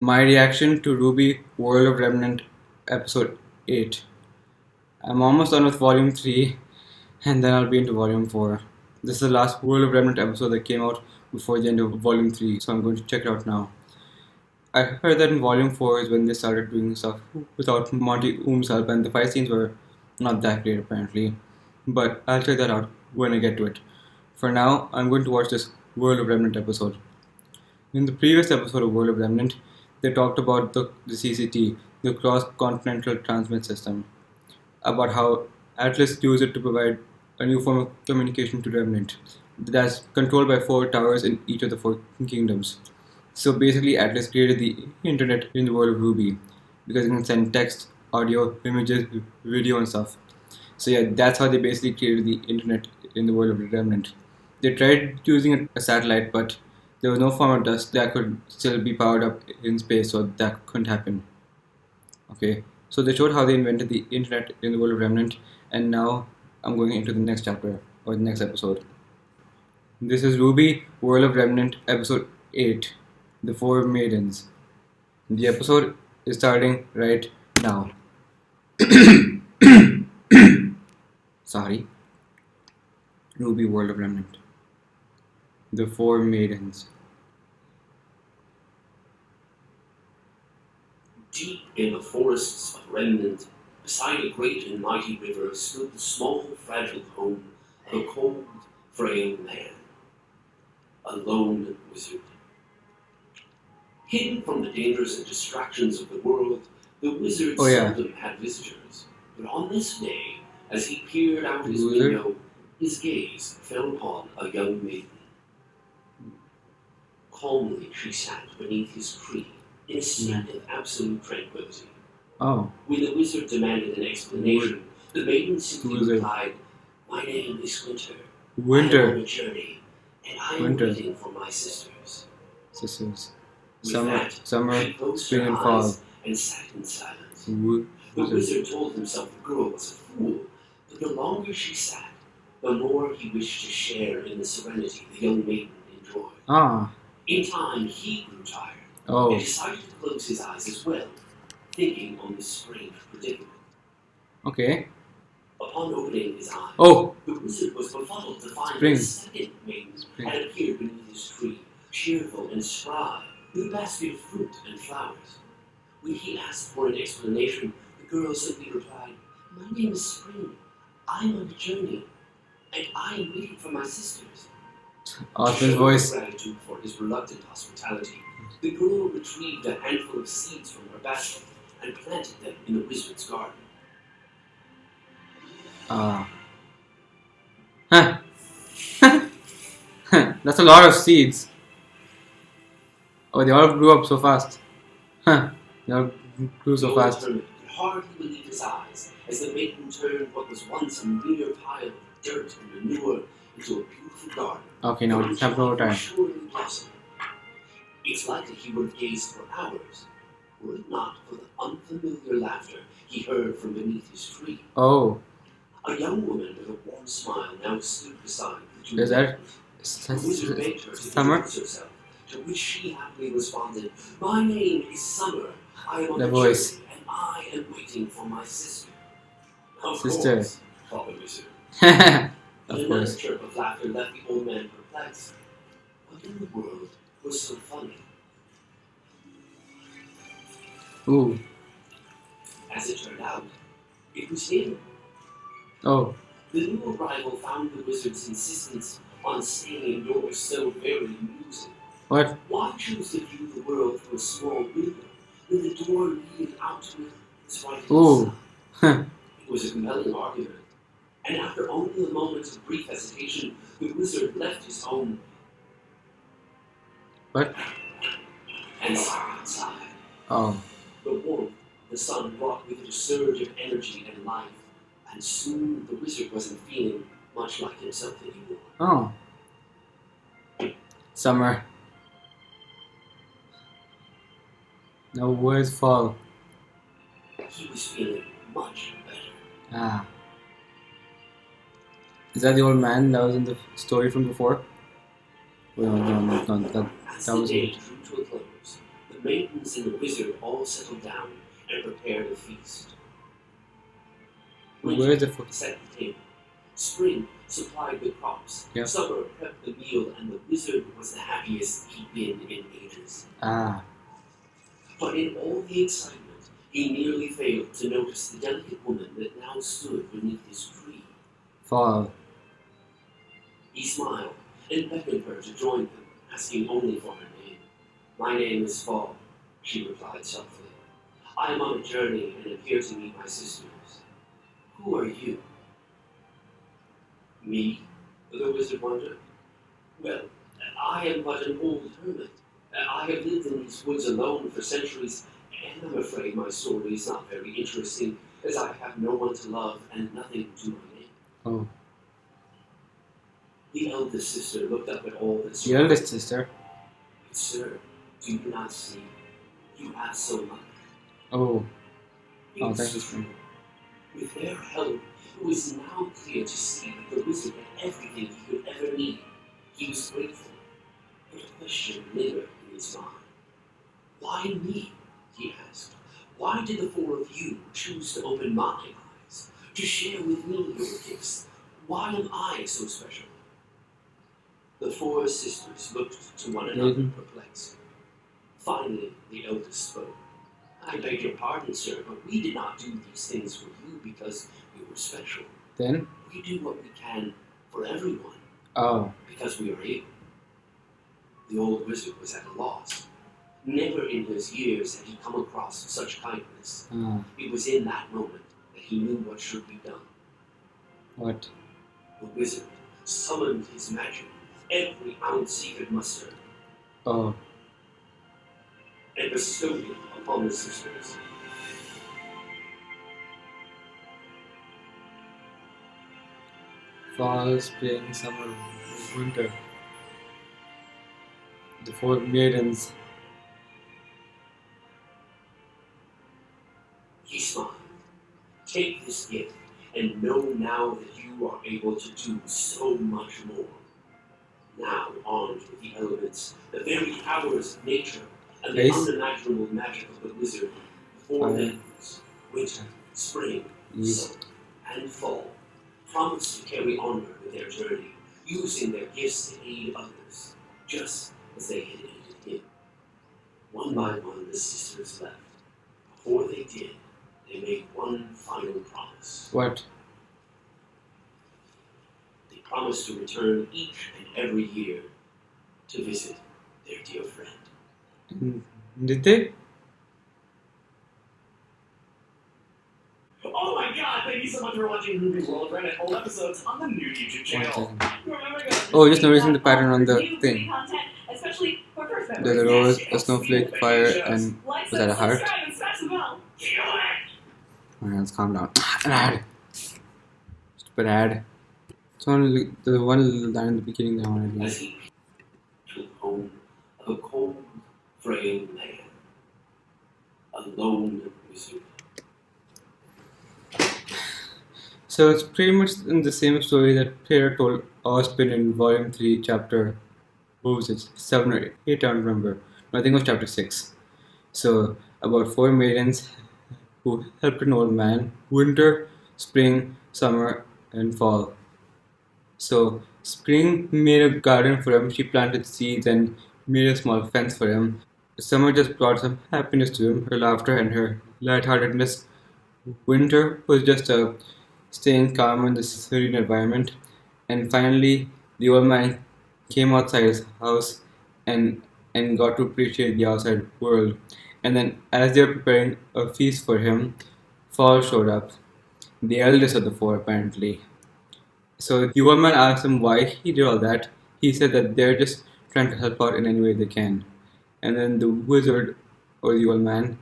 my reaction to RWBY World of Remnant episode 8. I'm almost done with volume 3 and then I'll be into volume 4. This is the last World of Remnant episode that came out before the end of volume 3, so I'm going to check it out now. I heard that in volume 4 is when they started doing stuff without Monty Oom's help, and the fight scenes were not that great apparently. But I'll check that out when I get to it. For now, I'm going to watch this World of Remnant episode. In the previous episode of World of Remnant, they talked about the CCT, the Cross-Continental Transmit System, about how Atlas used it to provide a new form of communication to Remnant that's controlled by 4 towers in each of the 4 kingdoms. So basically, Atlas created the internet in the world of RWBY because it can send text, audio, images, video, and stuff. So yeah, that's how they basically created the internet in the world of Remnant. They tried using a satellite, but there was no form of dust that could still be powered up in space, so that couldn't happen. Okay, so they showed how they invented the internet in the world of Remnant, and now I'm going into the next chapter, or the next episode. This is RWBY World of Remnant episode 8, The 4 Maidens. The episode is starting right now. Sorry. RWBY World of Remnant. The 4 Maidens. Deep in the forests of Remnant, beside a great and mighty river, stood the small, fragile home of a cold, frail man. A lone wizard. Hidden from the dangers and distractions of the world, the wizard seldom had visitors. But on this day, as he peered out his window, his gaze fell upon a young maiden. Calmly she sat beneath his tree, in a state of absolute tranquility. Oh. When the wizard demanded an explanation, the maiden simply replied, "My name is Winter. Winter. I am on a journey, and I am waiting for my sisters." Sisters. With Summer, that, she closed spring, her and fall. eyes and sat in silence. The wizard told himself the girl was a fool, but the longer she sat, the more he wished to share in the serenity the young maiden enjoyed. Ah. In time, he grew tired and decided to close his eyes as well, thinking on this strange predicament. Okay. Upon opening his eyes, the wizard was befuddled to find that a second maiden had appeared beneath his tree, cheerful and spry, with a basket of fruit and flowers. When he asked for an explanation, the girl simply replied, "My name is Spring. I'm on a journey, and I am waiting for my sisters." Austin's voice. Gratitude for his reluctant hospitality, the girl retrieved a handful of seeds from her basket and planted them in the wizard's garden. That's a lot of seeds. Oh, they all grew up so fast. They all grew so fast. The hermit could hardly believe his eyes as the maiden turned what was once a mere pile of dirt and manure into a beautiful garden. Okay, now it's time for time. Surely blossom. It's likely he would have gazed for hours, were it not for the unfamiliar laughter he heard from beneath his tree. Oh. A young woman with a warm smile now stood beside the two. Is that the wizard begged her to Summer? introduce herself, to which she happily responded, "My name is Summer. I am on The a voice. journey, and I am waiting for my sister." Of Sister. course, thought the wizard. Of Another course. chirp of laughter left the old man perplexed. What in the world was so funny? Ooh. As it turned out, it was him. Oh. The new arrival found the wizard's insistence on staying indoors so very amusing. What? Why choose to view the world through a small window when the door leading out to it is right inside? It was a compelling argument, and after only a moment of brief hesitation, the wizard left his home. What? And sat outside. Oh. The warmth, the sun brought with it a surge of energy and life, and soon the wizard wasn't feeling much like himself anymore. Oh. Summer. No words fall. He was feeling much better. Ah. Is that the old man that was in the story from before? Well, no, that As the was day it. drew to a close, the the maidens and the wizard all settled down and prepared a feast. Where is the Winter food? set the table. Spring supplied the crops. Yeah. Summer prepped the meal, and the wizard was the happiest he'd been in ages. Ah, But in all the excitement, he nearly failed to notice the delicate woman that now stood beneath his tree. fall. He smiled and beckoned her to join him, asking only for her name. "My name is Fall," she replied softly. "I am on a journey and am here to meet my sisters. Who are you?" "Me?" the wizard wondered. "Well, I am but an old hermit. I have lived in these woods alone for centuries, and I'm afraid my story is not very interesting, as I have no one to love and nothing to my name." Oh, The eldest sister looked up at all this. the eldest sister. "Sir, do you not see? You have so much." Oh, It oh, was thank you, true. Spring. With their help, it was now clear to see that the wizard had everything he could ever need. He was grateful, but a question lingered in his mind. "Why me?" he asked. "Why did the four of you choose to open my eyes, to share with me your gifts? Why am I so special?" The four sisters looked to one another, perplexed. Finally, the eldest spoke. "I beg your pardon, sir, but we did not do these things for you because you were special. Then? We do what we can for everyone Oh, because we are able." The old wizard was at a loss. Never in his years had he come across such kindness. ah, It was in that moment that he knew what should be done. what? The wizard summoned his magic, every ounce he could muster, Oh, and bestowed it upon the sisters. fall, spring, summer, winter. The four maidens. He smiled. "Take this gift, and know now that you are able to do so much more." Now armed with the elements, the very powers of nature, and the Face. unimaginable magic of the wizard, the four Fire. maidens, winter, spring, Yes. summer, and fall, promised to carry onward with their journey, using their gifts to aid others, just as they had aided him. One by one, the sisters left. Before they did, they made one final promise. What? They promised to return each and every year to visit their dear friend. Did they? Oh my god, thank you so much for watching RWBY World Remnant old episodes on the new YouTube channel. Oh, just noticing the pattern on the thing. Especially for first members. There's a rose, a snowflake, fire, and was that a heart? Subscribe and smash the bell. Alright, let's calm down. An ad. Stupid ad. It's only the one little line in the beginning that I wanted to As read. he to the home of a cold, frail man, a lone wizard. So it's pretty much in the same story that Peter told Ospin in Volume 3, Chapter, what was it, 7 or 8, I don't remember. No, I think it was Chapter 6. So, about four maidens who helped an old man, winter, spring, summer, and fall. So, spring made a garden for him, she planted seeds and made a small fence for him. Summer just brought some happiness to him, her laughter and her lightheartedness. Winter was just staying calm in this serene environment. And finally, the old man came outside his house and got to appreciate the outside world. And then, as they were preparing a feast for him, Fall showed up, the eldest of the four, apparently. So the old man asked him why he did all that. He said that they're just trying to help out in any way they can. And then the wizard, or the old man,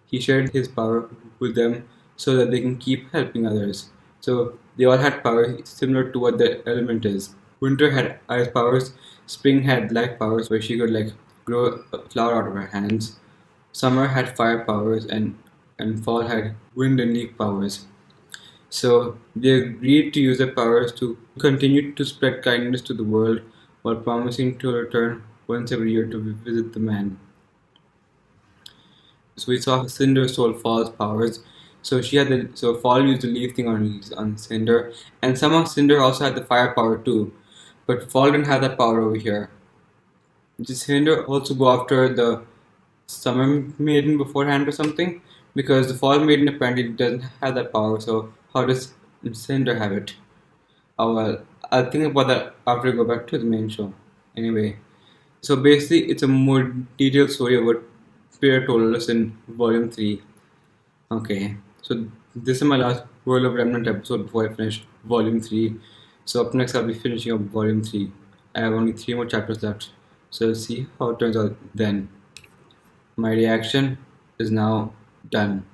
he shared his power with them so that they can keep helping others. So they all had powers similar to what the element is. Winter had ice powers, spring had life powers where she could like grow a flower out of her hands. Summer had fire powers and fall had wind and leaf powers. So they agreed to use their powers to continue to spread kindness to the world while promising to return once every year to visit the man. So we saw Cinder stole Fall's powers. So Fall used the leaf thing on Cinder, and somehow Cinder also had the fire power too, but Fall didn't have that power over here. Did Cinder also go after the Summer Maiden beforehand or something? Because the Fall Maiden apparently doesn't have that power. So how does Cinder have it? Oh well, I'll think about that after I go back to the main show. Anyway, so basically, it's a more detailed story of what Pierre told us in Volume 3. Okay, so this is my last World of Remnant episode before I finish Volume 3. So up next, I'll be finishing up Volume 3. I have only 3 more chapters left, so we'll see how it turns out then. My reaction is now done.